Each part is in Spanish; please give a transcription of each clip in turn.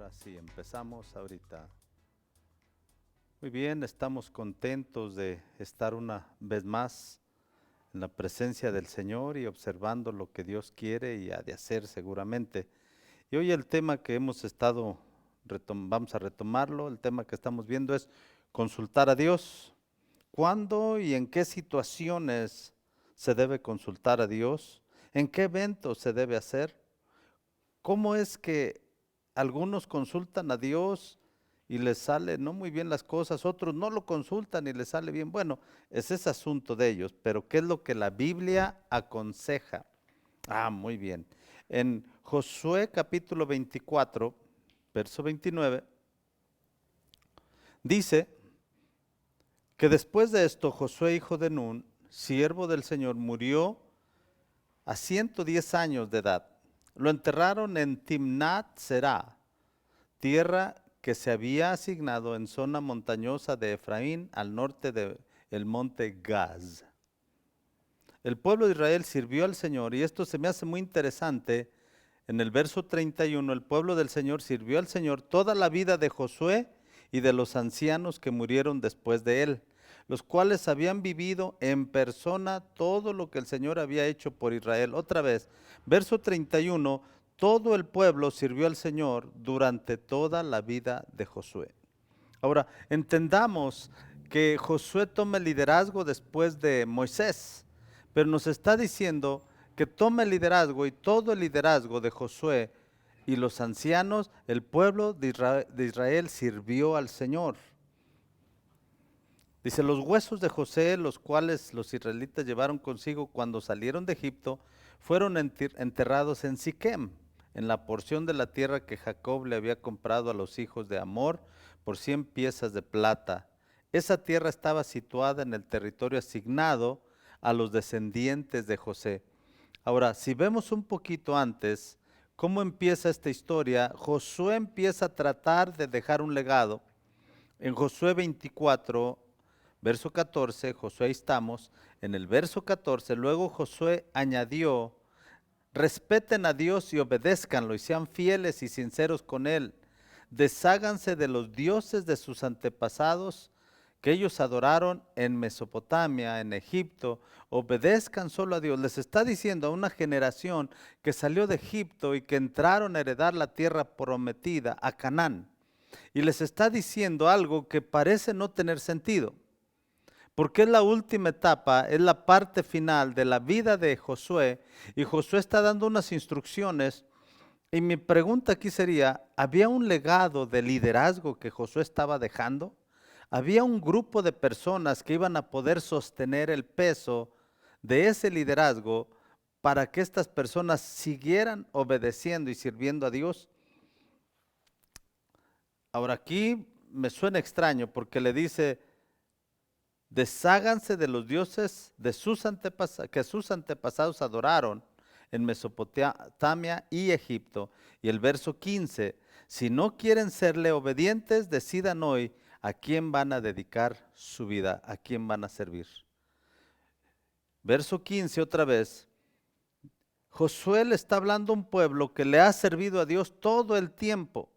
Ahora sí, empezamos ahorita. Muy bien, estamos contentos de estar una vez más en la presencia del Señor y observando lo que Dios quiere y ha de hacer seguramente. Y hoy el tema que hemos estado, vamos a retomarlo, el tema que estamos viendo es consultar a Dios. ¿Cuándo y en qué situaciones se debe consultar a Dios? ¿En qué eventos se debe hacer? ¿Cómo es que algunos consultan a Dios y les sale no muy bien las cosas, otros no lo consultan y les sale bien? Bueno, ese es asunto de ellos, pero ¿qué es lo que la Biblia aconseja? Muy bien. En Josué capítulo 24, verso 29, dice que después de esto Josué hijo de Nun, siervo del Señor, murió a 110 años de edad. Lo enterraron en Timnat Será, tierra que se había asignado en zona montañosa de Efraín al norte del monte Gaz. El pueblo de Israel sirvió al Señor y esto se me hace muy interesante. En el verso 31, el pueblo del Señor sirvió al Señor toda la vida de Josué y de los ancianos que murieron después de él, los cuales habían vivido en persona todo lo que el Señor había hecho por Israel. Otra vez, verso 31, todo el pueblo sirvió al Señor durante toda la vida de Josué. Ahora, entendamos que Josué toma el liderazgo después de Moisés, pero nos está diciendo que toma el liderazgo y todo el liderazgo de Josué y los ancianos, el pueblo de Israel sirvió al Señor. Dice, los huesos de José, los cuales los israelitas llevaron consigo cuando salieron de Egipto, fueron enterrados en Siquem, en la porción de la tierra que Jacob le había comprado a los hijos de Amor por 100 piezas de plata. Esa tierra estaba situada en el territorio asignado a los descendientes de José. Ahora, si vemos un poquito antes cómo empieza esta historia, Josué empieza a tratar de dejar un legado. En Josué 24, verso 14, Josué, ahí estamos, en el verso 14, luego Josué añadió, respeten a Dios y obedézcanlo y sean fieles y sinceros con Él. Desháganse de los dioses de sus antepasados que ellos adoraron en Mesopotamia, en Egipto. Obedezcan solo a Dios. Les está diciendo a una generación que salió de Egipto y que entraron a heredar la tierra prometida, a Canaán. Y les está diciendo algo que parece no tener sentido, porque es la última etapa, es la parte final de la vida de Josué, y Josué está dando unas instrucciones, y mi pregunta aquí sería, ¿había un legado de liderazgo que Josué estaba dejando? ¿Había un grupo de personas que iban a poder sostener el peso de ese liderazgo para que estas personas siguieran obedeciendo y sirviendo a Dios? Ahora aquí me suena extraño porque le dice, desháganse de los dioses de que sus antepasados adoraron en Mesopotamia y Egipto. Y el verso 15, si no quieren serle obedientes, decidan hoy a quién van a dedicar su vida, a quién van a servir. Verso 15 otra vez, Josué le está hablando a un pueblo que le ha servido a Dios todo el tiempo.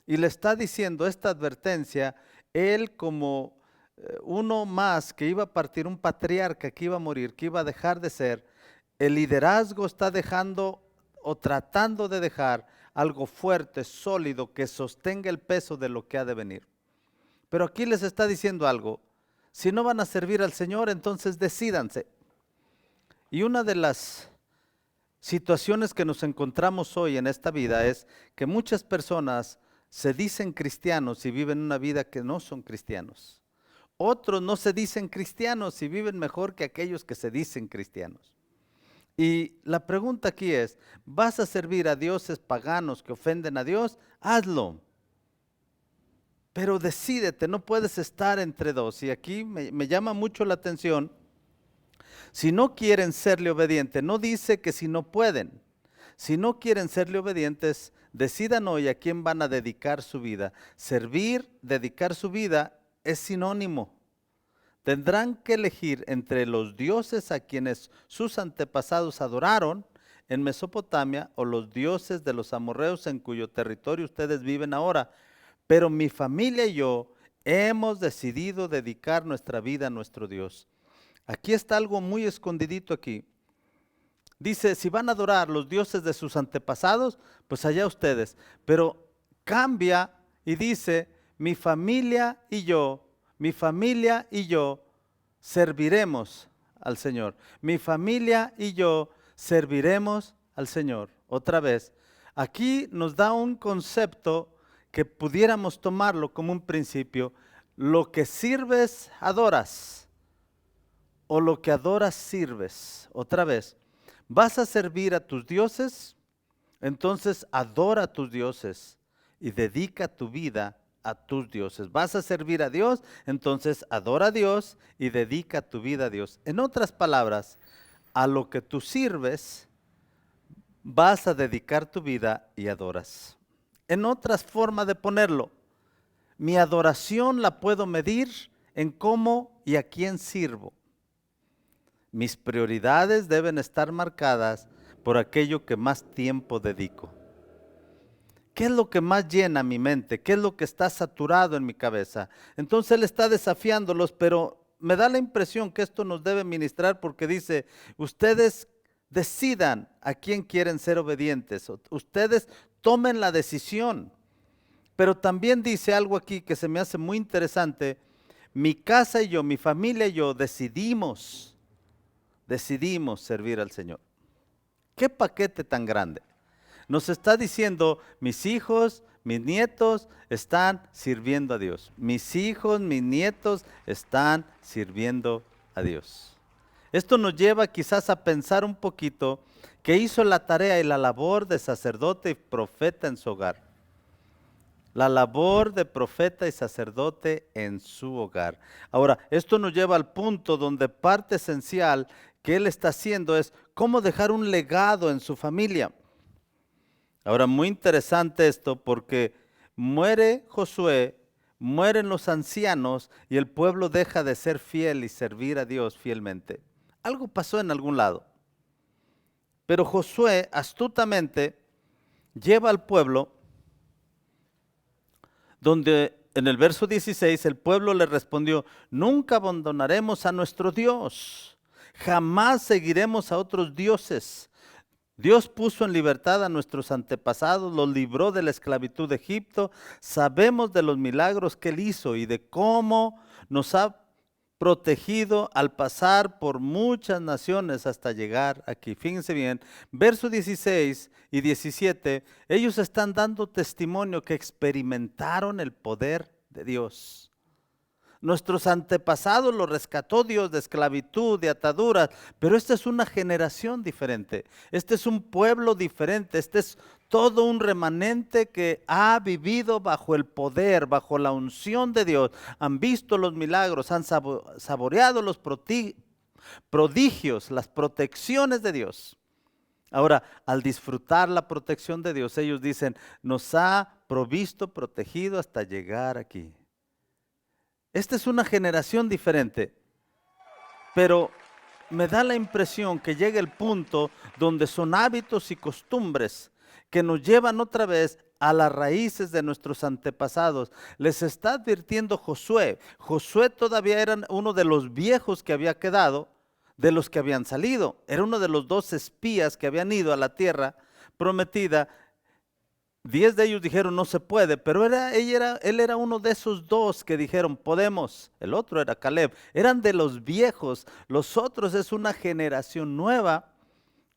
Y le está diciendo esta advertencia, él como uno más que iba a partir, un patriarca que iba a morir, que iba a dejar de ser, el liderazgo está dejando o tratando de dejar algo fuerte, sólido, que sostenga el peso de lo que ha de venir. Pero aquí les está diciendo algo, si no van a servir al Señor, entonces decídanse. Y una de las situaciones que nos encontramos hoy en esta vida es que muchas personas se dicen cristianos y viven una vida que no son cristianos. Otros no se dicen cristianos y viven mejor que aquellos que se dicen cristianos. Y la pregunta aquí es, ¿vas a servir a dioses paganos que ofenden a Dios? Hazlo. Pero decídete, no puedes estar entre dos. Y aquí me llama mucho la atención, si no quieren serle obedientes, no dice que si no pueden. Si no quieren serle obedientes, decidan hoy a quién van a dedicar su vida. Servir, dedicar su vida es sinónimo. Tendrán que elegir entre los dioses a quienes sus antepasados adoraron en Mesopotamia o los dioses de los amorreos en cuyo territorio ustedes viven ahora. Pero mi familia y yo hemos decidido dedicar nuestra vida a nuestro Dios. Aquí está algo muy escondidito aquí. Dice, si van a adorar los dioses de sus antepasados, pues allá ustedes. Pero cambia y dice, mi familia y yo serviremos al Señor. Mi familia y yo serviremos al Señor. Otra vez, aquí nos da un concepto que pudiéramos tomarlo como un principio. Lo que sirves, adoras. O lo que adoras, sirves. Otra vez, ¿vas a servir a tus dioses? Entonces adora a tus dioses y dedica tu vida a tus dioses. ¿Vas a servir a Dios? Entonces adora a Dios y dedica tu vida a Dios. En otras palabras, a lo que tú sirves, vas a dedicar tu vida y adoras. En otras formas de ponerlo, mi adoración la puedo medir en cómo y a quién sirvo. Mis prioridades deben estar marcadas por aquello que más tiempo dedico. ¿Qué es lo que más llena mi mente? ¿Qué es lo que está saturado en mi cabeza? Entonces él está desafiándolos, pero me da la impresión que esto nos debe ministrar porque dice, ustedes decidan a quién quieren ser obedientes, ustedes tomen la decisión. Pero también dice algo aquí que se me hace muy interesante, mi casa y yo, mi familia y yo decidimos servir al Señor. ¿Qué paquete tan grande? Nos está diciendo, mis hijos, mis nietos están sirviendo a Dios. Mis hijos, mis nietos están sirviendo a Dios. Esto nos lleva quizás a pensar un poquito que hizo la tarea y la labor de sacerdote y profeta en su hogar. La labor de profeta y sacerdote en su hogar. Ahora, esto nos lleva al punto donde parte esencial que él está haciendo es cómo dejar un legado en su familia. Ahora, muy interesante esto porque muere Josué, mueren los ancianos y el pueblo deja de ser fiel y servir a Dios fielmente. Algo pasó en algún lado. Pero Josué astutamente lleva al pueblo donde en el verso 16 el pueblo le respondió, nunca abandonaremos a nuestro Dios, jamás seguiremos a otros dioses. Dios puso en libertad a nuestros antepasados, los libró de la esclavitud de Egipto, sabemos de los milagros que Él hizo y de cómo nos ha protegido al pasar por muchas naciones hasta llegar aquí. Fíjense bien, versos 16 y 17, ellos están dando testimonio que experimentaron el poder de Dios. Nuestros antepasados los rescató Dios de esclavitud, de ataduras, pero esta es una generación diferente. Este es un pueblo diferente. Este es todo un remanente que ha vivido bajo el poder, bajo la unción de Dios. Han visto los milagros, han saboreado los prodigios, las protecciones de Dios. Ahora, al disfrutar la protección de Dios, ellos dicen, nos ha provisto, protegido hasta llegar aquí. Esta es una generación diferente, pero me da la impresión que llega el punto donde son hábitos y costumbres que nos llevan otra vez a las raíces de nuestros antepasados. Les está advirtiendo Josué. Josué todavía era uno de los viejos que había quedado, de los que habían salido. Era uno de los 2 espías que habían ido a la tierra prometida. 10 de ellos dijeron no se puede, pero él era uno de esos 2 que dijeron podemos. El otro era Caleb. Eran de los viejos. Los otros es una generación nueva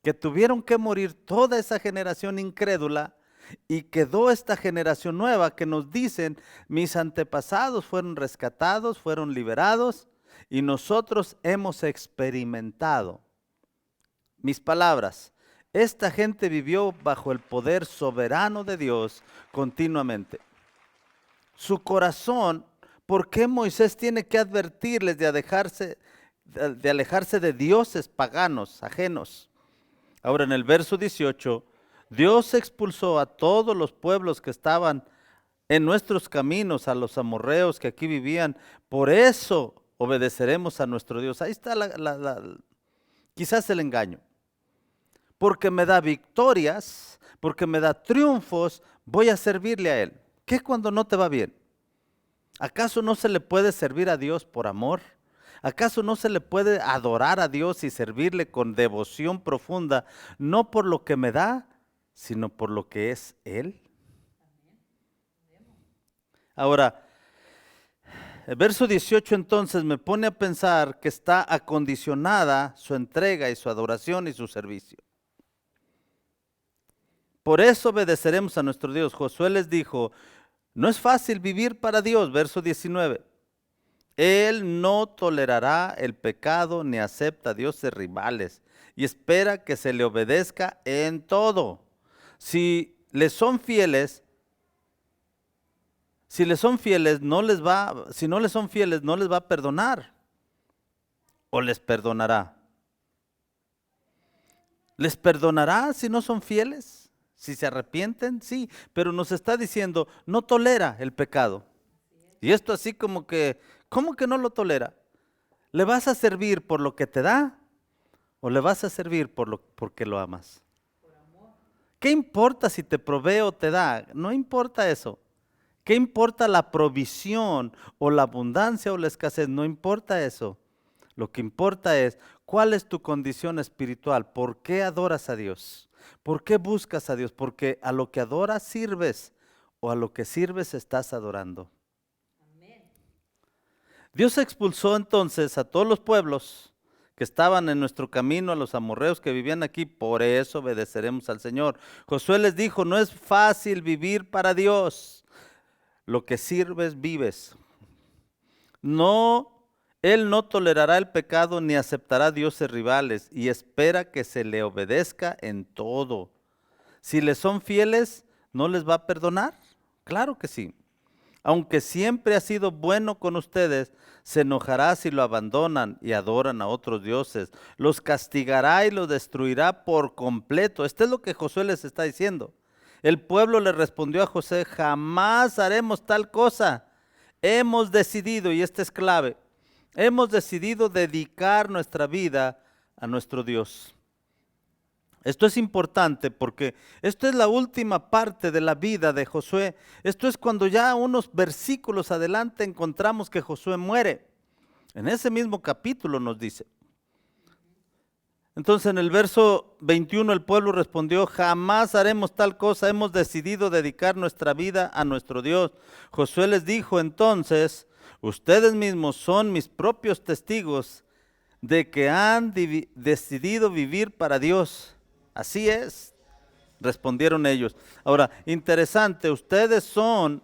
que tuvieron que morir toda esa generación incrédula y quedó esta generación nueva que nos dicen mis antepasados fueron rescatados, fueron liberados y nosotros hemos experimentado. Mis palabras. Esta gente vivió bajo el poder soberano de Dios continuamente. Su corazón, ¿por qué Moisés tiene que advertirles de alejarse de dioses paganos, ajenos? Ahora en el verso 18, Dios expulsó a todos los pueblos que estaban en nuestros caminos, a los amorreos que aquí vivían. Por eso obedeceremos a nuestro Dios. Ahí está quizás el engaño. porque me da victorias, porque me da triunfos, voy a servirle a Él. ¿Qué cuando no te va bien? ¿Acaso no se le puede servir a Dios por amor? ¿Acaso no se le puede adorar a Dios y servirle con devoción profunda, no por lo que me da, sino por lo que es Él? Ahora, el verso 18 entonces me pone a pensar que está acondicionada su entrega y su adoración y su servicio. Por eso obedeceremos a nuestro Dios. Josué les dijo, no es fácil vivir para Dios, verso 19. Él no tolerará el pecado ni acepta dioses rivales y espera que se le obedezca en todo. Si le son fieles, si le son fieles, si no les son fieles, no les va a perdonar o les perdonará. ¿Les perdonará si no son fieles? Si se arrepienten, sí, pero nos está diciendo, no tolera el pecado. Y esto así como que, ¿cómo que no lo tolera? ¿Le vas a servir por lo que te da o le vas a servir porque lo amas? ¿Qué importa si te provee o te da? No importa eso. ¿Qué importa la provisión o la abundancia o la escasez? No importa eso. Lo que importa es cuál es tu condición espiritual. ¿Por qué adoras a Dios? ¿Por qué buscas a Dios? Porque a lo que adoras sirves o a lo que sirves estás adorando. Dios expulsó entonces a todos los pueblos que estaban en nuestro camino, a los amorreos que vivían aquí, por eso obedeceremos al Señor. Josué les dijo, no es fácil vivir para Dios, lo que sirves vives. No, Él no tolerará el pecado ni aceptará dioses rivales y espera que se le obedezca en todo. Si les son fieles, ¿no les va a perdonar? Claro que sí. Aunque siempre ha sido bueno con ustedes, se enojará si lo abandonan y adoran a otros dioses. Los castigará y los destruirá por completo. Esto es lo que Josué les está diciendo. El pueblo le respondió a José, jamás haremos tal cosa. Hemos decidido, y esta es clave, hemos decidido dedicar nuestra vida a nuestro Dios. Esto es importante porque esto es la última parte de la vida de Josué. Esto es cuando ya unos versículos adelante encontramos que Josué muere. En ese mismo capítulo nos dice. Entonces en el verso 21 el pueblo respondió, jamás haremos tal cosa, hemos decidido dedicar nuestra vida a nuestro Dios. Josué les dijo entonces, ustedes mismos son mis propios testigos de que han decidido vivir para Dios. Así es, respondieron ellos. Ahora, interesante, ustedes son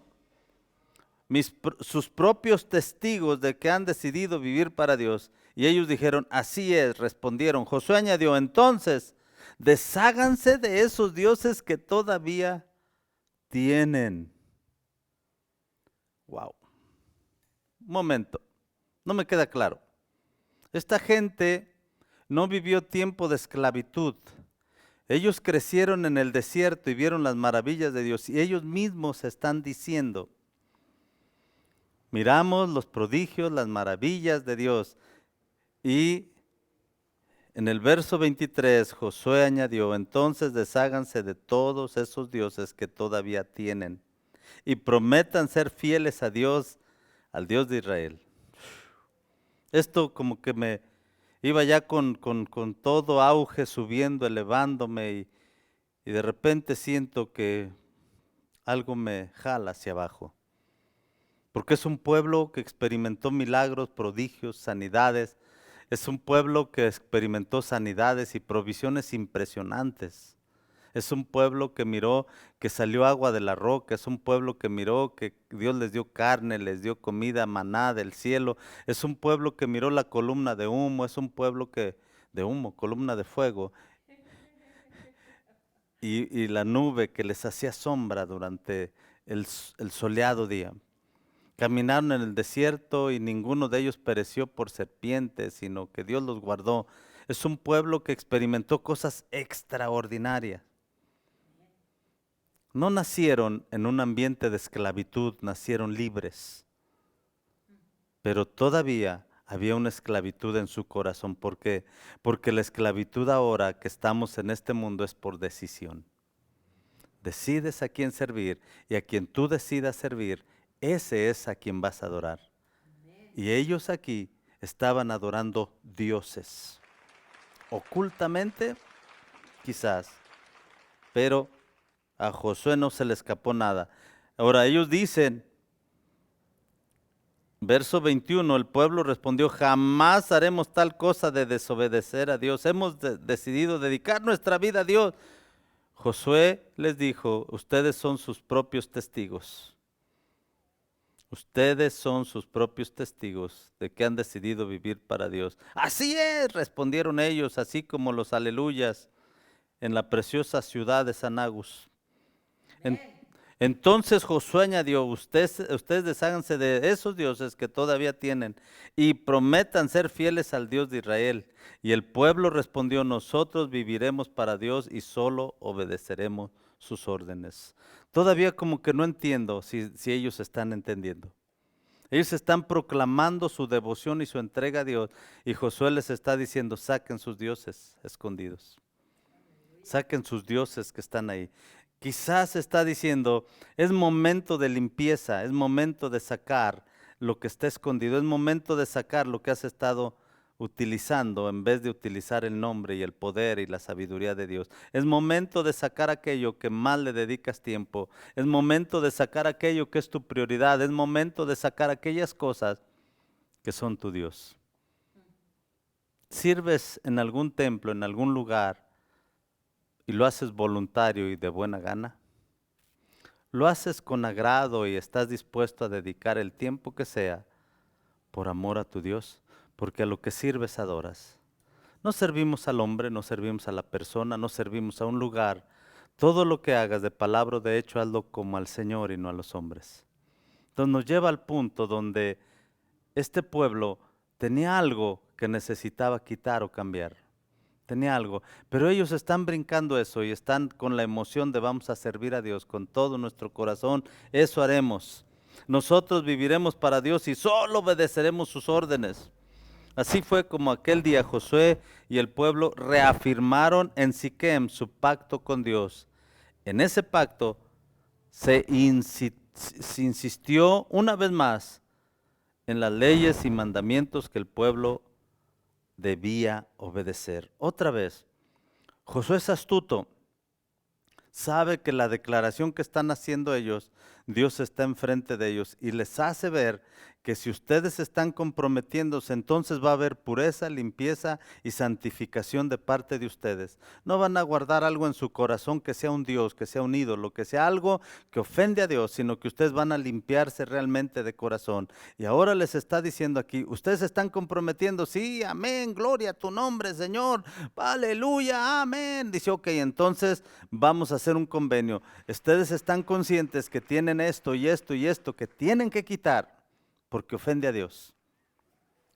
sus propios testigos de que han decidido vivir para Dios. Y ellos dijeron, así es, respondieron. Josué añadió, entonces, desháganse de esos dioses que todavía tienen. Wow. Un momento, no me queda claro. Esta gente no vivió tiempo de esclavitud. Ellos crecieron en el desierto y vieron las maravillas de Dios. Y ellos mismos están diciendo, miramos los prodigios, las maravillas de Dios. Y en el verso 23, Josué añadió, entonces desháganse de todos esos dioses que todavía tienen y prometan ser fieles a Dios, al Dios de Israel. Esto como que me iba ya con todo auge subiendo, elevándome y de repente siento que algo me jala hacia abajo. Porque es un pueblo que experimentó milagros, prodigios, sanidades. Es un pueblo que experimentó sanidades y provisiones impresionantes. Es un pueblo que miró que salió agua de la roca. Es un pueblo que miró que Dios les dio carne, les dio comida, maná del cielo. Es un pueblo que miró la columna de humo. Es un pueblo columna de fuego. Y la nube que les hacía sombra durante el soleado día. Caminaron en el desierto y ninguno de ellos pereció por serpientes, sino que Dios los guardó. Es un pueblo que experimentó cosas extraordinarias. No nacieron en un ambiente de esclavitud, nacieron libres. Pero todavía había una esclavitud en su corazón. ¿Por qué? Porque la esclavitud ahora que estamos en este mundo es por decisión. Decides a quién servir y a quien tú decidas servir, ese es a quien vas a adorar. Y ellos aquí estaban adorando dioses, ocultamente quizás, pero a Josué no se le escapó nada. Ahora ellos dicen, verso 21, el pueblo respondió, jamás haremos tal cosa de desobedecer a Dios. Hemos decidido dedicar nuestra vida a Dios. Josué les dijo, ustedes son sus propios testigos. Ustedes son sus propios testigos de que han decidido vivir para Dios. Así es, respondieron ellos, así como los aleluyas en la preciosa ciudad de San Agus. Entonces Josué añadió, ustedes desháganse de esos dioses que todavía tienen y prometan ser fieles al Dios de Israel. Y el pueblo respondió, nosotros viviremos para Dios y solo obedeceremos sus órdenes. Todavía como que no entiendo si ellos están entendiendo. Ellos están proclamando su devoción y su entrega a Dios y Josué les está diciendo, saquen sus dioses escondidos. Saquen sus dioses que están ahí. Quizás está diciendo, es momento de limpieza, es momento de sacar lo que está escondido, es momento de sacar lo que has estado utilizando en vez de utilizar el nombre y el poder y la sabiduría de Dios. Es momento de sacar aquello que más le dedicas tiempo, es momento de sacar aquello que es tu prioridad, es momento de sacar aquellas cosas que son tu Dios. ¿Sirves en algún templo, en algún lugar? ¿Y lo haces voluntario y de buena gana? ¿Lo haces con agrado y estás dispuesto a dedicar el tiempo que sea por amor a tu Dios? Porque a lo que sirves adoras. No servimos al hombre, no servimos a la persona, no servimos a un lugar. Todo lo que hagas de palabra o de hecho, hazlo como al Señor y no a los hombres. Entonces nos lleva al punto donde este pueblo tenía algo que necesitaba quitar o cambiar. Tenía algo, pero ellos están brincando eso y están con la emoción de vamos a servir a Dios con todo nuestro corazón, eso haremos. Nosotros viviremos para Dios y solo obedeceremos sus órdenes. Así fue como aquel día Josué y el pueblo reafirmaron en Siquem su pacto con Dios. En ese pacto se insistió una vez más en las leyes y mandamientos que el pueblo debía obedecer. Otra vez, Josué es astuto, sabe que la declaración que están haciendo ellos, Dios está enfrente de ellos y les hace ver que si ustedes están comprometiéndose, entonces va a haber pureza, limpieza y santificación de parte de ustedes. No van a guardar algo en su corazón que sea un Dios, que sea un ídolo, que sea algo que ofende a Dios, sino que ustedes van a limpiarse realmente de corazón. Y ahora les está diciendo aquí, ustedes están comprometiendo, sí, amén, gloria a tu nombre, Señor, aleluya, amén. Dice, ok, entonces vamos a hacer un convenio. Ustedes están conscientes que tienen esto y esto y esto que tienen que quitar porque ofende a Dios.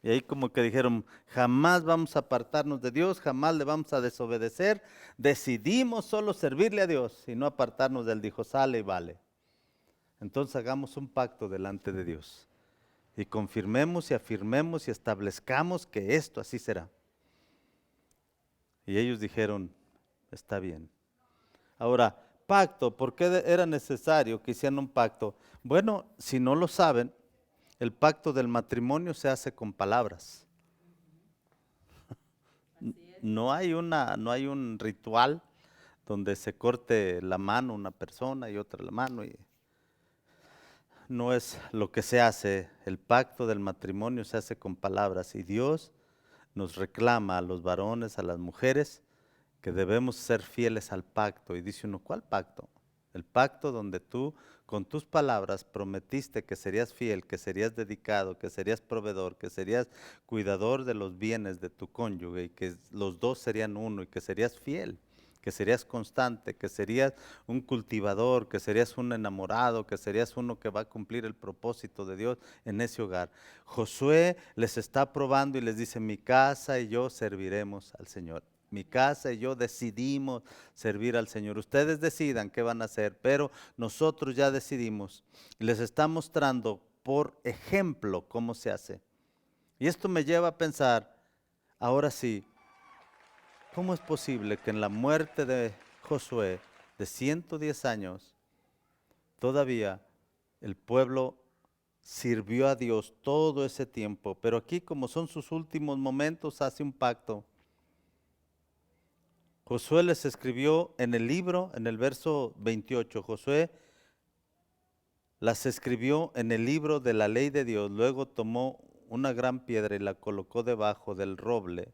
Y ahí como que dijeron, jamás vamos a apartarnos de Dios, jamás le vamos a desobedecer. Decidimos solo servirle a Dios y no apartarnos de él. Dijo, sale y vale. Entonces hagamos un pacto delante de Dios y confirmemos y afirmemos y establezcamos que esto así será. Y ellos dijeron, está bien. Ahora, pacto, ¿por qué era necesario que hicieran un pacto? Bueno, si no lo saben, el pacto del matrimonio se hace con palabras. No hay un ritual donde se corte la mano una persona y otra la mano. No es lo que se hace. El pacto del matrimonio se hace con palabras y Dios nos reclama a los varones, a las mujeres, que debemos ser fieles al pacto. Y dice uno, ¿cuál pacto? El pacto donde tú con tus palabras prometiste que serías fiel, que serías dedicado, que serías proveedor, que serías cuidador de los bienes de tu cónyuge y que los dos serían uno y que serías fiel, que serías constante, que serías un cultivador, que serías un enamorado, que serías uno que va a cumplir el propósito de Dios en ese hogar. Josué les está probando y les dice, mi casa y yo serviremos al Señor. Mi casa y yo decidimos servir al Señor. Ustedes decidan qué van a hacer, pero nosotros ya decidimos. Les está mostrando por ejemplo cómo se hace. Y esto me lleva a pensar, ahora sí, ¿cómo es posible que en la muerte de Josué, de 110 años, todavía el pueblo sirvió a Dios todo ese tiempo? Pero aquí, como son sus últimos momentos, hace un pacto. Josué les escribió en el libro, en el verso 28, Josué las escribió en el libro de la ley de Dios, luego tomó una gran piedra y la colocó debajo del roble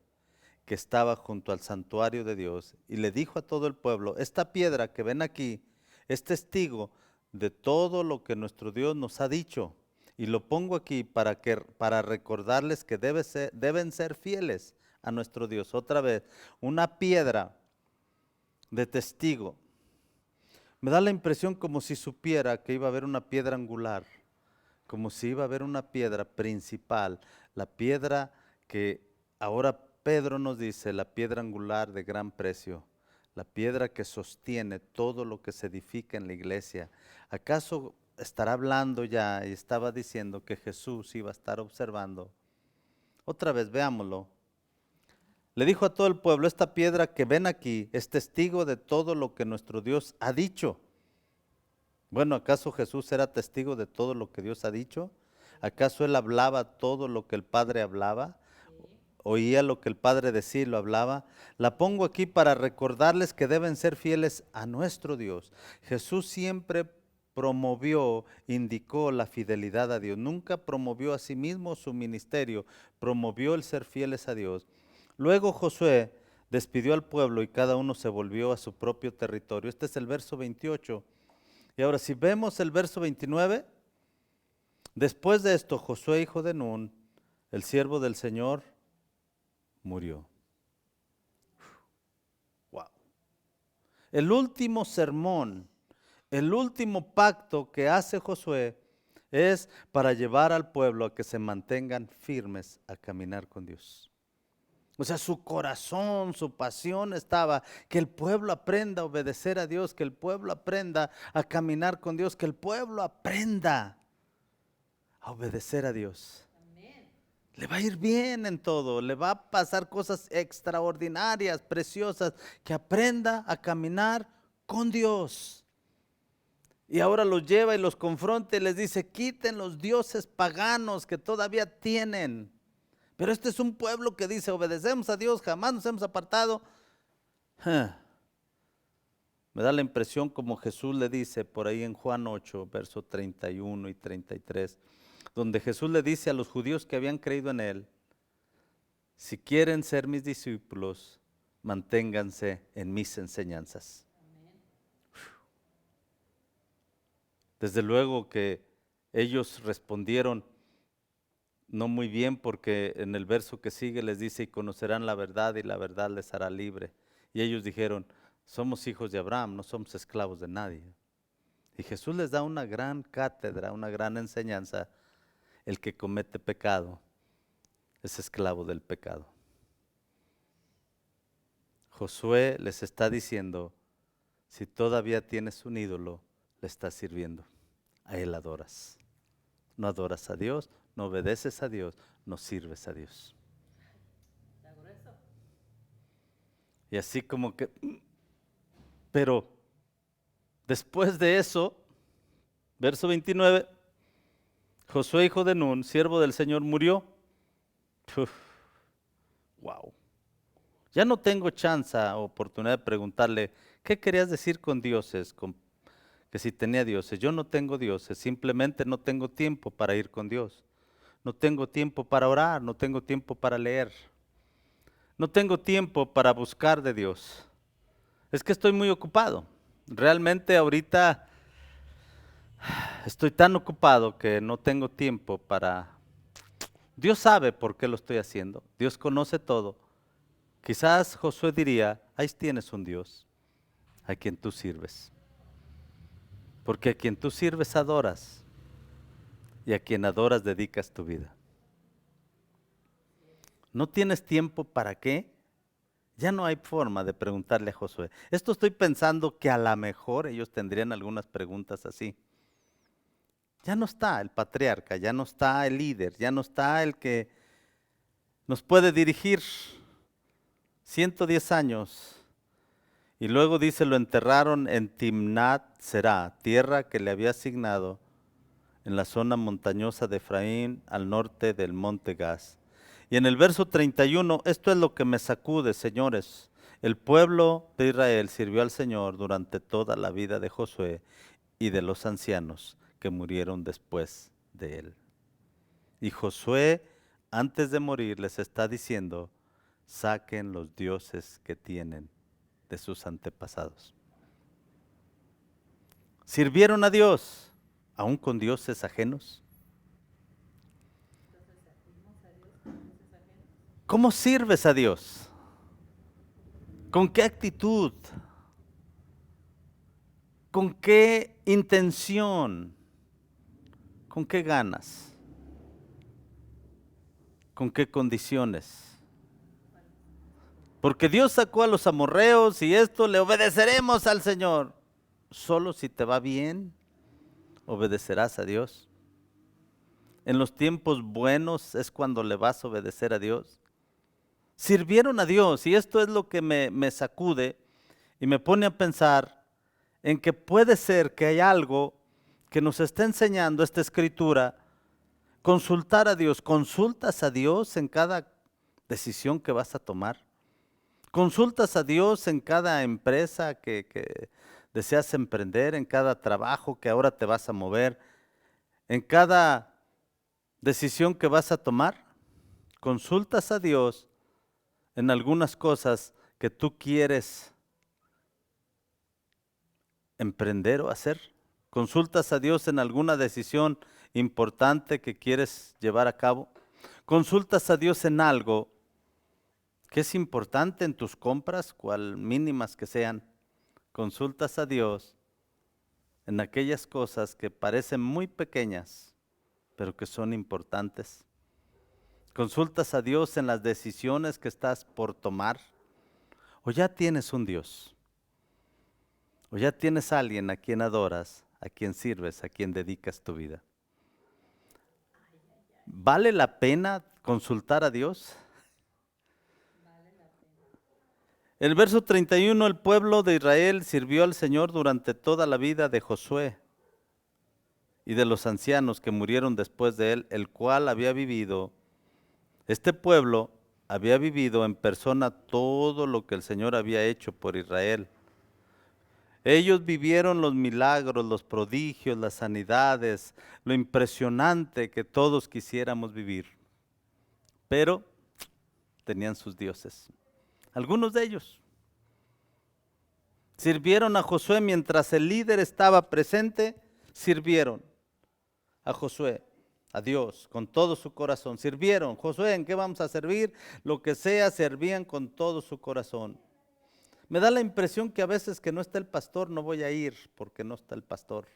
que estaba junto al santuario de Dios, y le dijo a todo el pueblo: esta piedra que ven aquí es testigo de todo lo que nuestro Dios nos ha dicho, y lo pongo aquí para recordarles que deben ser fieles a nuestro Dios. Otra vez, una piedra de testigo. Me da la impresión como si supiera que iba a haber una piedra angular, como si iba a haber una piedra principal, la piedra que ahora Pedro nos dice, la piedra angular de gran precio, la piedra que sostiene todo lo que se edifica en la iglesia. ¿Acaso estará hablando ya y estaba diciendo que Jesús iba a estar observando? Otra vez, veámoslo. Le dijo a todo el pueblo: esta piedra que ven aquí es testigo de todo lo que nuestro Dios ha dicho. Bueno, ¿acaso Jesús era testigo de todo lo que Dios ha dicho? ¿Acaso él hablaba todo lo que el Padre hablaba? ¿Oía lo que el Padre decía y lo hablaba? La pongo aquí para recordarles que deben ser fieles a nuestro Dios. Jesús siempre promovió, indicó la fidelidad a Dios. Nunca promovió a sí mismo su ministerio, promovió el ser fieles a Dios. Luego Josué despidió al pueblo y cada uno se volvió a su propio territorio. Este es el verso 28. Y ahora si vemos el verso 29, después de esto Josué, hijo de Nun, el siervo del Señor, murió. Wow. El último sermón, el último pacto que hace Josué es para llevar al pueblo a que se mantengan firmes a caminar con Dios. O sea, su corazón, su pasión estaba que el pueblo aprenda a obedecer a Dios, que el pueblo aprenda a caminar con Dios, que el pueblo aprenda a obedecer a Dios. Le va a ir bien en todo, le va a pasar cosas extraordinarias, preciosas, que aprenda a caminar con Dios. Y ahora los lleva y los confronta y les dice: quiten los dioses paganos que todavía tienen. Pero este es un pueblo que dice: obedecemos a Dios, jamás nos hemos apartado. Me da la impresión como Jesús le dice por ahí en Juan 8, verso 31 y 33, donde Jesús le dice a los judíos que habían creído en él: si quieren ser mis discípulos, manténganse en mis enseñanzas. Desde luego que ellos respondieron no muy bien, porque en el verso que sigue les dice: y conocerán la verdad y la verdad les hará libre. Y ellos dijeron: somos hijos de Abraham, no somos esclavos de nadie. Y Jesús les da una gran cátedra, una gran enseñanza: el que comete pecado es esclavo del pecado. Josué les está diciendo: si todavía tienes un ídolo, le estás sirviendo, a él adoras. No adoras a Dios, no obedeces a Dios, no sirves a Dios. Y así como que, pero después de eso, verso 29, Josué, hijo de Nun, siervo del Señor, murió. Uf, wow. Ya no tengo chance o oportunidad de preguntarle: ¿qué querías decir con dioses? Que si tenía dioses. Yo no tengo dioses, simplemente no tengo tiempo para ir con Dios. No tengo tiempo para orar, no tengo tiempo para leer. No tengo tiempo para buscar de Dios. Es que estoy muy ocupado. Realmente ahorita estoy tan ocupado que no tengo tiempo para... Dios sabe por qué lo estoy haciendo. Dios conoce todo. Quizás Josué diría: ahí tienes un Dios a quien tú sirves. Porque a quien tú sirves adoras, y a quien adoras dedicas tu vida. ¿No tienes tiempo para qué? Ya no hay forma de preguntarle a Josué. Esto estoy pensando que a lo mejor ellos tendrían algunas preguntas así. Ya no está el patriarca, ya no está el líder, ya no está el que nos puede dirigir 110 años. Y luego dice, lo enterraron en Timnat Será, tierra que le había asignado en la zona montañosa de Efraín, al norte del monte Gaz. Y en el verso 31, esto es lo que me sacude, señores. El pueblo de Israel sirvió al Señor durante toda la vida de Josué y de los ancianos que murieron después de él. Y Josué, antes de morir, les está diciendo, saquen los dioses que tienen de sus antepasados. ¿Sirvieron a Dios aún con dioses ajenos? ¿Cómo sirves a Dios? ¿Con qué actitud? ¿Con qué intención? ¿Con qué ganas? ¿Con qué condiciones? Porque Dios sacó a los amorreos y esto le obedeceremos al Señor. Solo si te va bien, obedecerás a Dios. En los tiempos buenos es cuando le vas a obedecer a Dios. Sirvieron a Dios y esto es lo que me sacude y me pone a pensar en que puede ser que hay algo que nos está enseñando esta escritura, consultar a Dios. ¿Consultas a Dios en cada decisión que vas a tomar? ¿Consultas a Dios en cada empresa que deseas emprender, en cada trabajo que ahora te vas a mover, en cada decisión que vas a tomar? ¿Consultas a Dios en algunas cosas que tú quieres emprender o hacer? ¿Consultas a Dios en alguna decisión importante que quieres llevar a cabo? ¿Consultas a Dios en algo que es importante en tus compras, cual mínimas que sean? ¿Consultas a Dios en aquellas cosas que parecen muy pequeñas, pero que son importantes? ¿Consultas a Dios en las decisiones que estás por tomar? ¿O ya tienes un Dios? ¿O ya tienes a alguien a quien adoras, a quien sirves, a quien dedicas tu vida? ¿Vale la pena consultar a Dios? El verso 31, el pueblo de Israel sirvió al Señor durante toda la vida de Josué y de los ancianos que murieron después de él, el cual había vivido, este pueblo había vivido en persona todo lo que el Señor había hecho por Israel. Ellos vivieron los milagros, los prodigios, las sanidades, lo impresionante que todos quisiéramos vivir. Pero tenían sus dioses. Algunos de ellos sirvieron a Josué mientras el líder estaba presente, sirvieron a Josué, a Dios, con todo su corazón. Sirvieron. Josué, ¿en qué vamos a servir? Lo que sea, servían con todo su corazón. Me da la impresión que a veces que no está el pastor, no voy a ir porque no está el pastor.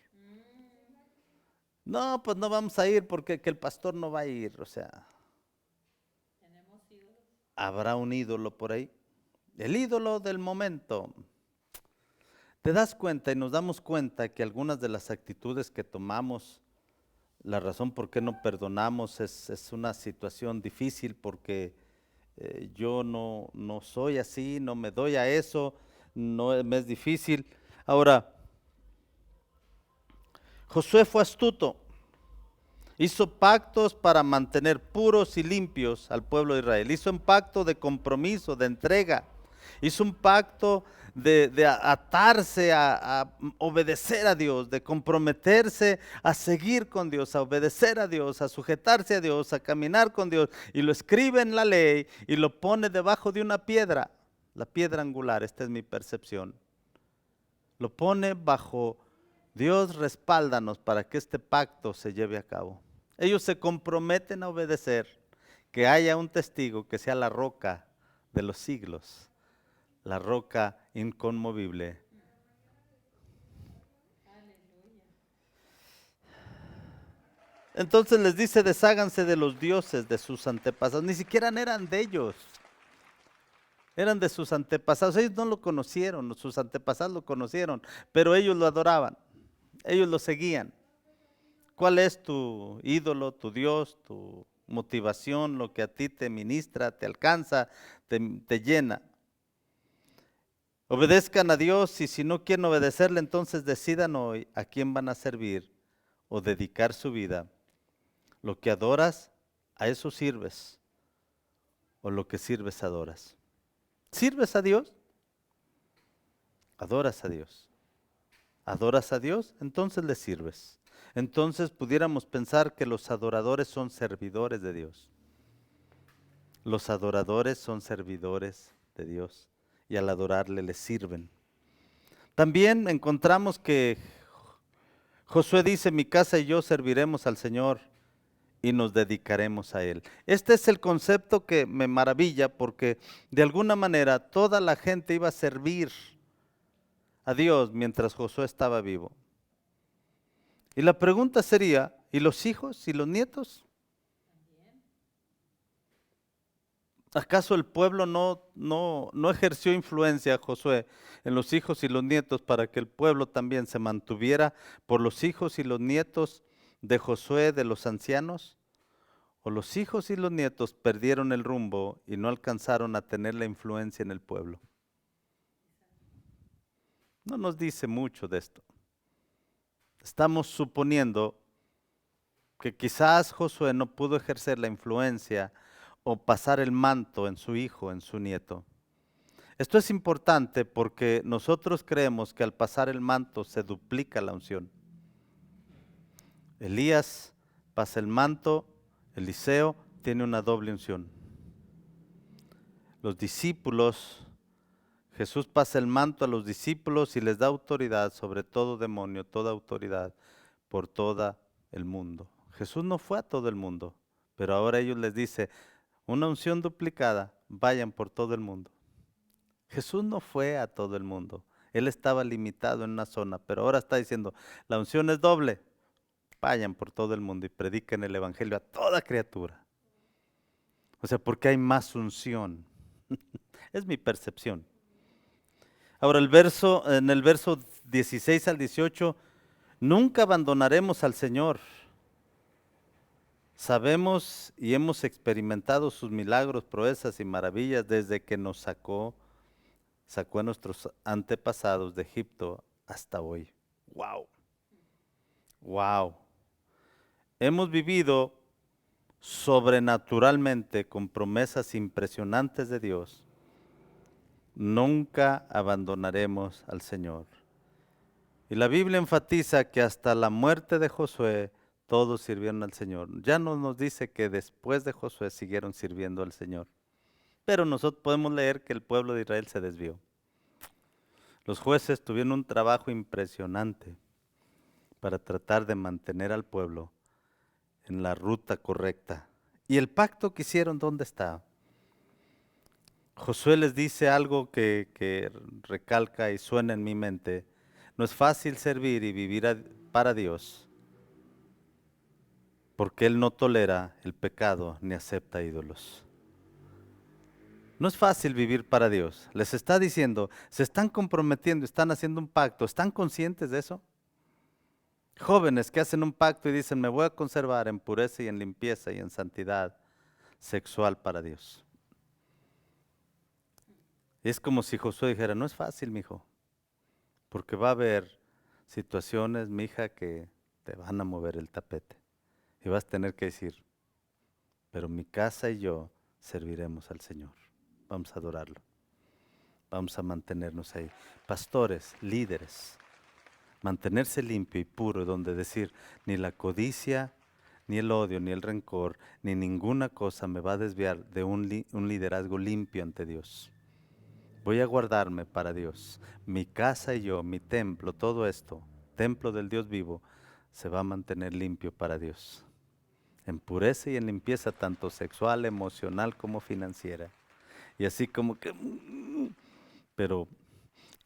No, pues no vamos a ir porque que el pastor no va a ir. O sea, habrá un ídolo por ahí. El ídolo del momento. Te das cuenta y nos damos cuenta que algunas de las actitudes que tomamos, la razón por qué no perdonamos es una situación difícil porque yo no soy así, no me doy a eso, no me es difícil. Ahora, Josué fue astuto, hizo pactos para mantener puros y limpios al pueblo de Israel, hizo un pacto de compromiso, de entrega, hizo un pacto de atarse a obedecer a Dios, de comprometerse a seguir con Dios, a obedecer a Dios, a sujetarse a Dios, a caminar con Dios, y lo escribe en la ley y lo pone debajo de una piedra, la piedra angular, esta es mi percepción. Lo pone bajo, Dios respáldanos para que este pacto se lleve a cabo. Ellos se comprometen a obedecer, que haya un testigo que sea la roca de los siglos, la roca inconmovible. Entonces les dice, desháganse de los dioses de sus antepasados. Ni siquiera eran de ellos, eran de sus antepasados. Ellos no lo conocieron, sus antepasados lo conocieron, pero ellos lo adoraban, ellos lo seguían. ¿Cuál es tu ídolo, tu Dios, tu motivación, lo que a ti te ministra, te alcanza, te llena. Obedezcan a Dios y si no quieren obedecerle, entonces decidan hoy a quién van a servir o dedicar su vida. Lo que adoras, a eso sirves, o lo que sirves, adoras. ¿Sirves a Dios? Adoras a Dios. ¿Adoras a Dios? Entonces le sirves. Entonces pudiéramos pensar que los adoradores son servidores de Dios. Los adoradores son servidores de Dios y al adorarle le sirven. También encontramos que Josué dice, mi casa y yo serviremos al Señor y nos dedicaremos a Él. Este es el concepto que me maravilla porque de alguna manera toda la gente iba a servir a Dios mientras Josué estaba vivo. Y la pregunta sería, ¿y los hijos y los nietos? ¿Acaso el pueblo no ejerció influencia, Josué, en los hijos y los nietos para que el pueblo también se mantuviera por los hijos y los nietos de Josué, de los ancianos? ¿O los hijos y los nietos perdieron el rumbo y no alcanzaron a tener la influencia en el pueblo? No nos dice mucho de esto. Estamos suponiendo que quizás Josué no pudo ejercer la influencia o pasar el manto en su hijo, en su nieto. Esto es importante porque nosotros creemos que al pasar el manto se duplica la unción. Elías pasa el manto, Eliseo tiene una doble unción. Los discípulos, Jesús pasa el manto a los discípulos y les da autoridad sobre todo demonio, toda autoridad por todo el mundo. Jesús no fue a todo el mundo, pero ahora ellos les dice, una unción duplicada, vayan por todo el mundo. Jesús no fue a todo el mundo, Él estaba limitado en una zona, pero ahora está diciendo, la unción es doble, vayan por todo el mundo y prediquen el evangelio a toda criatura. O sea, porque hay más unción. Es mi percepción. Ahora en el verso 16 al 18, nunca abandonaremos al Señor. Sabemos y hemos experimentado sus milagros, proezas y maravillas desde que nos sacó a nuestros antepasados de Egipto hasta hoy. Wow. Wow. Hemos vivido sobrenaturalmente con promesas impresionantes de Dios. Nunca abandonaremos al Señor. Y la Biblia enfatiza que hasta la muerte de Josué todos sirvieron al Señor. Ya no nos dice que después de Josué siguieron sirviendo al Señor. Pero nosotros podemos leer que el pueblo de Israel se desvió. Los jueces tuvieron un trabajo impresionante para tratar de mantener al pueblo en la ruta correcta. ¿Y el pacto que hicieron dónde está? Josué les dice algo que recalca y suena en mi mente. No es fácil servir y vivir para Dios, porque Él no tolera el pecado ni acepta ídolos. No es fácil vivir para Dios. Les está diciendo, se están comprometiendo, están haciendo un pacto. ¿Están conscientes de eso? Jóvenes que hacen un pacto y dicen, me voy a conservar en pureza y en limpieza y en santidad sexual para Dios. Es como si Josué dijera, no es fácil, mijo, porque va a haber situaciones, mija, que te van a mover el tapete. Y vas a tener que decir, pero mi casa y yo serviremos al Señor. Vamos a adorarlo. Vamos a mantenernos ahí. Pastores, líderes, mantenerse limpio y puro, donde decir, ni la codicia, ni el odio, ni el rencor, ni ninguna cosa me va a desviar de un liderazgo limpio ante Dios. Voy a guardarme para Dios. Mi casa y yo, mi templo, todo esto, templo del Dios vivo, se va a mantener limpio para Dios. En pureza y en limpieza, tanto sexual, emocional como financiera. Y así como que, pero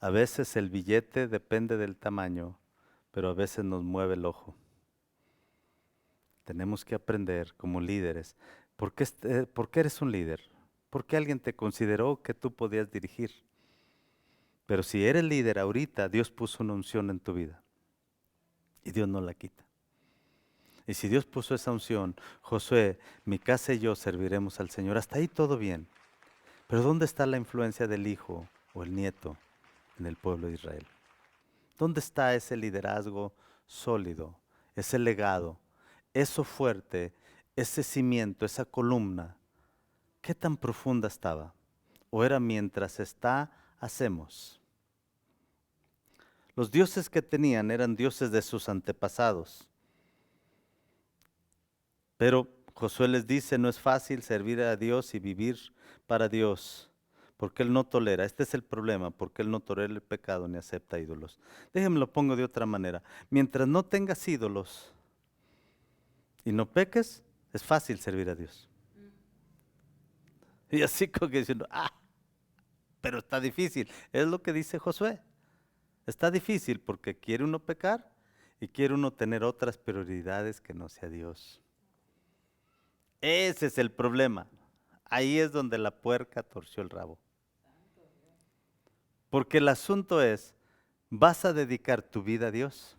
a veces el billete depende del tamaño, pero a veces nos mueve el ojo. Tenemos que aprender como líderes. ¿Por qué eres un líder? Porque alguien te consideró que tú podías dirigir. Pero si eres líder ahorita, Dios puso una unción en tu vida. Y Dios no la quita. Y si Dios puso esa unción, Josué, mi casa y yo serviremos al Señor. Hasta ahí todo bien. Pero ¿dónde está la influencia del hijo o el nieto en el pueblo de Israel? ¿Dónde está ese liderazgo sólido, ese legado, eso fuerte, ese cimiento, esa columna? ¿Qué tan profunda estaba? ¿O era mientras está, hacemos? Los dioses que tenían eran dioses de sus antepasados. Pero Josué les dice, no es fácil servir a Dios y vivir para Dios, porque Él no tolera. Este es el problema, porque Él no tolera el pecado ni acepta ídolos. Déjenme lo pongo de otra manera. Mientras no tengas ídolos y no peques, es fácil servir a Dios. Y así como que diciendo, pero está difícil. Es lo que dice Josué. Está difícil porque quiere uno pecar y quiere uno tener otras prioridades que no sea Dios. Ese es el problema. Ahí es donde la puerca torció el rabo. Porque el asunto es, ¿vas a dedicar tu vida a Dios?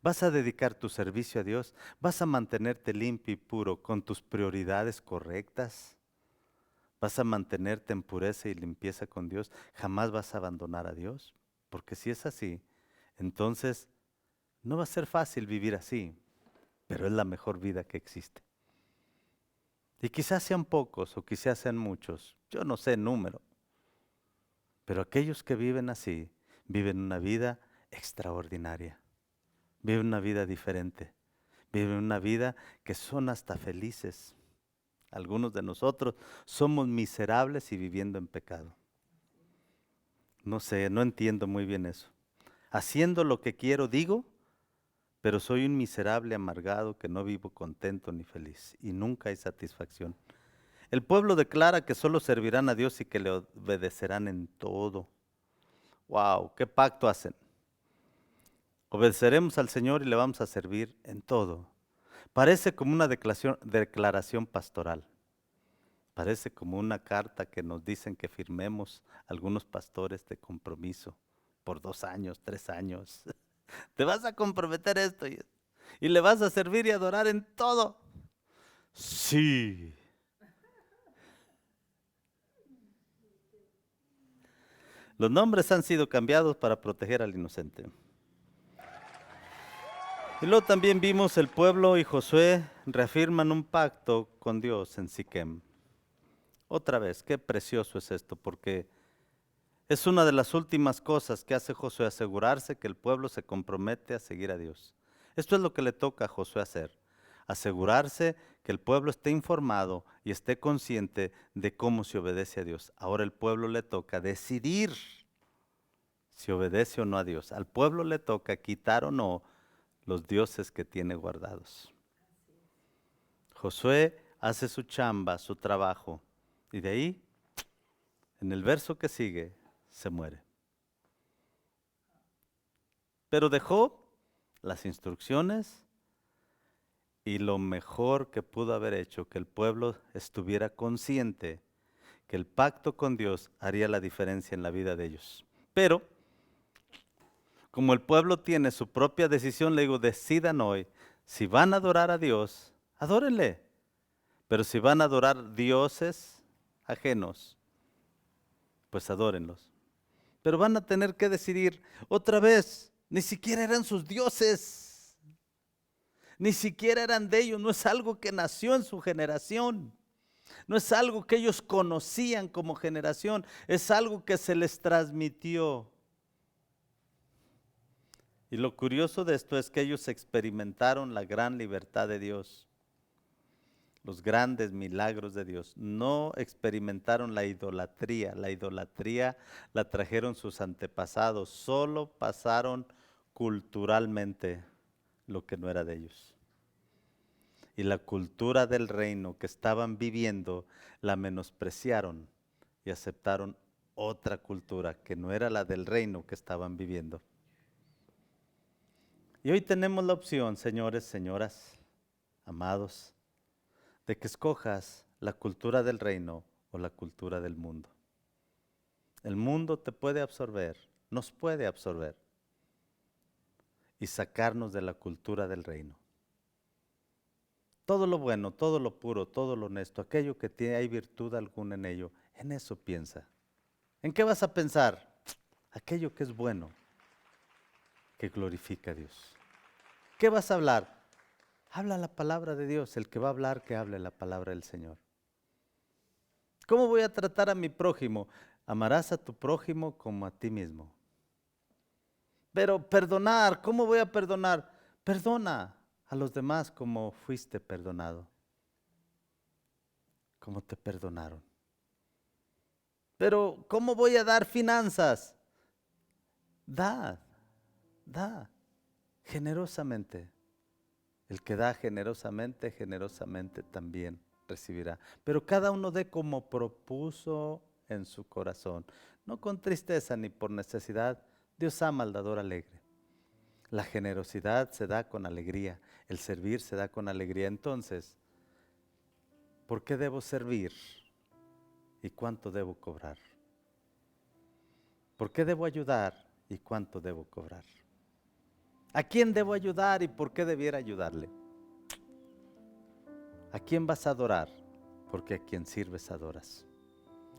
¿Vas a dedicar tu servicio a Dios? ¿Vas a mantenerte limpio y puro con tus prioridades correctas? ¿Vas a mantenerte en pureza y limpieza con Dios? ¿Jamás vas a abandonar a Dios? Porque si es así, entonces no va a ser fácil vivir así, pero es la mejor vida que existe. Y quizás sean pocos o quizás sean muchos, yo no sé el número, pero aquellos que viven así, viven una vida extraordinaria, viven una vida diferente, viven una vida que son hasta felices. Algunos de nosotros somos miserables y viviendo en pecado. No sé, no entiendo muy bien eso. Haciendo lo que quiero, digo, pero soy un miserable amargado que no vivo contento ni feliz y nunca hay satisfacción. El pueblo declara que solo servirán a Dios y que le obedecerán en todo. Wow, ¿qué pacto hacen? Obedeceremos al Señor y le vamos a servir en todo. Parece como una declaración pastoral. Parece como una carta que nos dicen que firmemos algunos pastores de compromiso por 2 años, 3 años. Te vas a comprometer esto y le vas a servir y adorar en todo. Sí. Los nombres han sido cambiados para proteger al inocente. Y luego también vimos el pueblo y Josué reafirman un pacto con Dios en Siquem. Otra vez, qué precioso es esto, porque es una de las últimas cosas que hace Josué, asegurarse que el pueblo se compromete a seguir a Dios. Esto es lo que le toca a Josué hacer, asegurarse que el pueblo esté informado y esté consciente de cómo se obedece a Dios. Ahora el pueblo le toca decidir si obedece o no a Dios. Al pueblo le toca quitar o no los dioses que tiene guardados. Josué hace su chamba, su trabajo, y de ahí, en el verso que sigue, se muere. Pero dejó las instrucciones y lo mejor que pudo haber hecho, que el pueblo estuviera consciente que el pacto con Dios haría la diferencia en la vida de ellos. Pero, como el pueblo tiene su propia decisión, le digo, decidan hoy, si van a adorar a Dios, adórenle. Pero si van a adorar dioses ajenos, pues adórenlos. Pero van a tener que decidir otra vez, ni siquiera eran sus dioses, ni siquiera eran de ellos, no es algo que nació en su generación, no es algo que ellos conocían como generación, es algo que se les transmitió. Y lo curioso de esto es que ellos experimentaron la gran libertad de Dios, los grandes milagros de Dios. No experimentaron la idolatría la trajeron sus antepasados, solo pasaron culturalmente lo que no era de ellos. Y la cultura del reino que estaban viviendo la menospreciaron y aceptaron otra cultura que no era la del reino que estaban viviendo. Y hoy tenemos la opción, señores, señoras, amados, de que escojas la cultura del reino o la cultura del mundo. El mundo te puede absorber, nos puede absorber y sacarnos de la cultura del reino. Todo lo bueno, todo lo puro, todo lo honesto, aquello que tiene, hay virtud alguna en ello, en eso piensa. ¿En qué vas a pensar? Aquello que es bueno, que glorifica a Dios. ¿Qué vas a hablar? Habla la palabra de Dios. El que va a hablar, que hable la palabra del Señor. ¿Cómo voy a tratar a mi prójimo? Amarás a tu prójimo como a ti mismo. Pero perdonar, ¿cómo voy a perdonar? Perdona a los demás como fuiste perdonado, como te perdonaron. Pero ¿cómo voy a dar finanzas? Da, da, generosamente. El que da generosamente, generosamente también recibirá. Pero cada uno dé como propuso en su corazón, no con tristeza ni por necesidad. Dios ama al dador alegre. La generosidad se da con alegría, el servir se da con alegría. Entonces, ¿por qué debo servir y cuánto debo cobrar? ¿Por qué debo ayudar y cuánto debo cobrar? ¿A quién debo ayudar y por qué debiera ayudarle? ¿A quién vas a adorar? Porque a quien sirves adoras.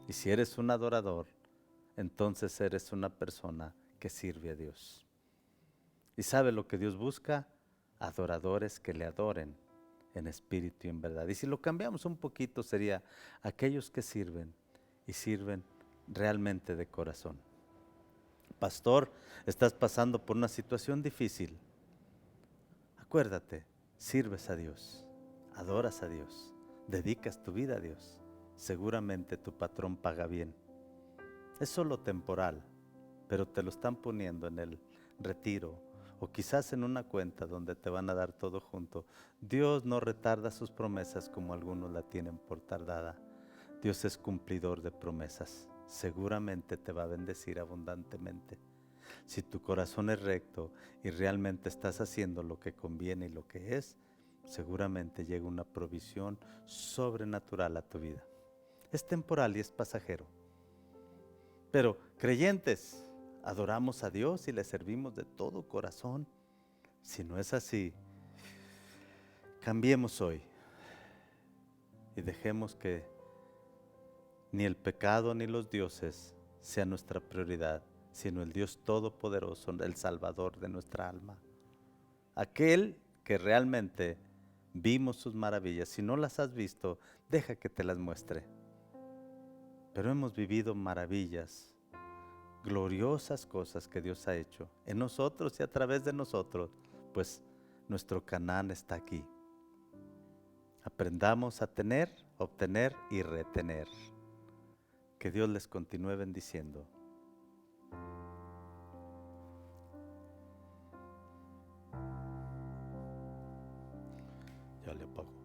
Y si eres un adorador, entonces eres una persona que sirve a Dios. ¿Y sabe lo que Dios busca? Adoradores que le adoren en espíritu y en verdad. Y si lo cambiamos un poquito sería aquellos que sirven y sirven realmente de corazón. Pastor, estás pasando por una situación difícil. Acuérdate, sirves a Dios, adoras a Dios, dedicas tu vida a Dios. Seguramente tu patrón paga bien. Es solo temporal, pero te lo están poniendo en el retiro o quizás en una cuenta donde te van a dar todo junto. Dios no retarda sus promesas como algunos la tienen por tardada. Dios es cumplidor de promesas. Seguramente te va a bendecir abundantemente. Si tu corazón es recto y realmente estás haciendo lo que conviene y lo que es, seguramente llega una provisión sobrenatural a tu vida. Es temporal y es pasajero. Pero creyentes, adoramos a Dios y le servimos de todo corazón. Si no es así, cambiemos hoy y dejemos que ni el pecado ni los dioses sean nuestra prioridad, sino el Dios Todopoderoso, el Salvador de nuestra alma. Aquel que realmente vimos sus maravillas. Si no las has visto, deja que te las muestre. Pero hemos vivido maravillas, gloriosas cosas que Dios ha hecho en nosotros y a través de nosotros, pues nuestro Canaán está aquí. Aprendamos a tener, obtener y retener. Que Dios les continúe bendiciendo. Ya le apago.